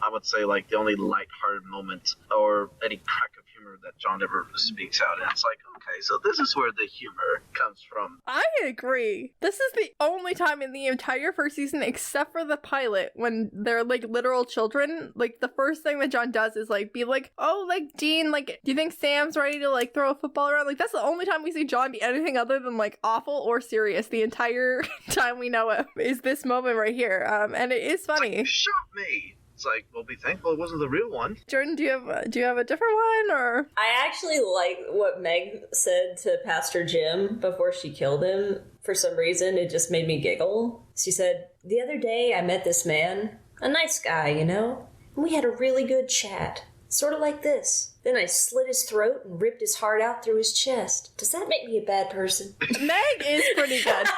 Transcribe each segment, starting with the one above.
I would say, like, the only lighthearted moment or any crack of humor that John ever speaks out. And it's like, okay, so this is where the humor comes from. I agree. This is the only time in the entire first season, except for the pilot, when they're, like, literal children. Like, the first thing that John does is, like, be like, oh, like, Dean, like, do you think Sam's ready to, like, throw a football around? Like, that's the only time we see John be anything other than, like, awful or serious. The entire time we know it is this moment right here. And it is funny. Like, shot me! It's like, well, be thankful it wasn't the real one. Jordan, do you have a different one, or? I actually like what Meg said to Pastor Jim before she killed him. For some reason, it just made me giggle. She said, "The other day I met this man, a nice guy, you know, and we had a really good chat, sort of like this. Then I slit his throat and ripped his heart out through his chest. Does that make me a bad person?" Meg is pretty good.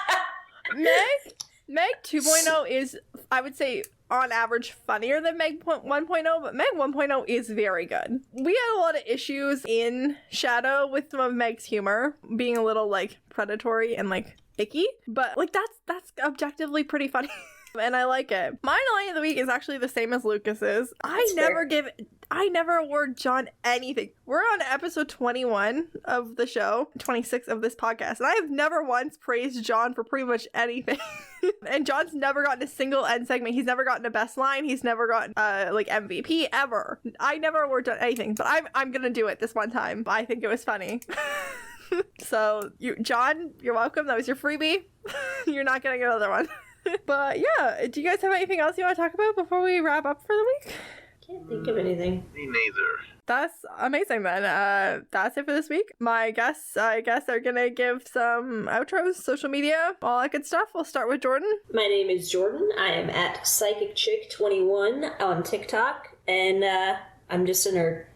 Meg 2.0 is, I would say, on average funnier than Meg 1.0, but Meg 1.0 is very good. We had a lot of issues in Shadow with some of Meg's humor being a little, like, predatory and, like, icky, but, like, that's objectively pretty funny. And I like it. My line of the week is actually the same as Lucas's. I never award John anything. We're on episode 21 of the show, 26 of this podcast, and I have never once praised John for pretty much anything. And John's never gotten a single end segment. He's never gotten a best line. He's never gotten like MVP ever. I never award John anything, but I'm gonna do it this one time. I think it was funny. So, John, you're welcome. That was your freebie. You're not getting another one. But yeah, do you guys have anything else you want to talk about before we wrap up for the week? Can't think of anything. Me neither. That's amazing then. That's it for this week. My guests, I guess, are gonna give some outros, social media, all that good stuff. We'll start with Jordan. My name is Jordan. I am at PsychicChick21 on TikTok, and I'm just a nerd.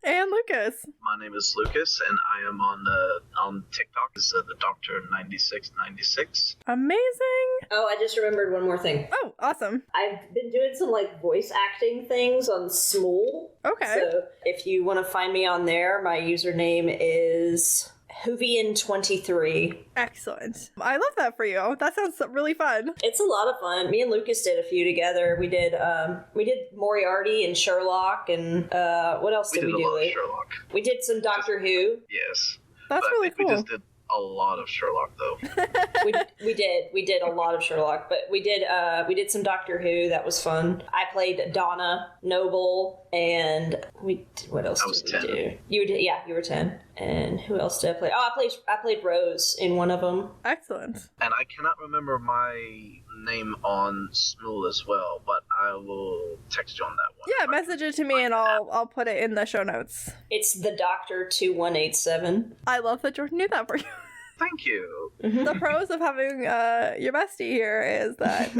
And Lucas. My name is Lucas, and I am on TikTok as the Doctor 9696. Amazing. Oh, I just remembered one more thing. Oh, awesome. I've been doing some like voice acting things on Smule. Okay. So if you want to find me on there, my username is Hoovian23. Excellent. I love that for you. That sounds really fun. It's a lot of fun. Me and Lucas did a few together. We did Moriarty and Sherlock, and what else did we do? A lot of Sherlock. We did some Doctor Who. Yes. That's really cool. We just did a lot of Sherlock, though. we did a lot of Sherlock, but we did some Doctor Who. That was fun. I played Donna Noble, and what else did we do? You were 10. And who else did I play? Oh, I played Rose in one of them. Excellent. And I cannot remember my name on Smule as well, but I will text you on that one. Yeah, message it to me and I'll put it in the show notes. It's the Doctor 2187. I love that Jordan knew that for you. Thank you. The pros of having your bestie here is that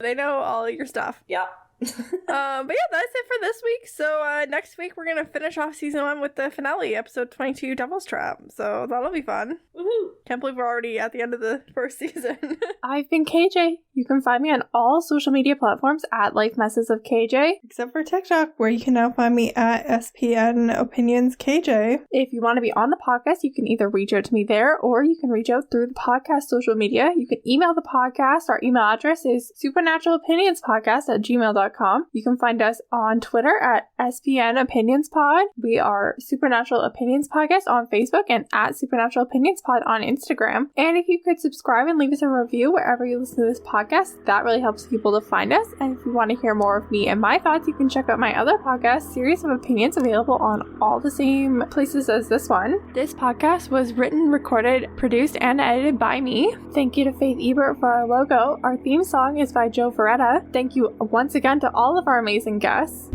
they know all your stuff. Yeah. But yeah, that's it for this week. So next week we're gonna finish off season 1 with the finale, episode 22, Devil's Trap. So that'll be fun. Woohoo! Can't believe we're already at the end of the first season. I've been KJ. You can find me on all social media platforms at Life Messes of KJ. Except for TikTok, where you can now find me at SPN Opinions KJ. If you want to be on the podcast, you can either reach out to me there or you can reach out through the podcast social media. You can email the podcast. Our email address is supernaturalopinionspodcast@gmail.com. You can find us on Twitter at SPN Opinions Pod. We are Supernatural Opinions Podcast on Facebook and at Supernatural Opinions Pod on Instagram. And if you could subscribe and leave us a review wherever you listen to this podcast, that really helps people to find us. And if you want to hear more of me and my thoughts, you can check out my other podcast, Series of Opinions, available on all the same places as this one. This podcast was written, recorded, produced, and edited by me. Thank you to Faith Ebert for our logo. Our theme song is by Joe Veretta. Thank you once again to all of our amazing guests.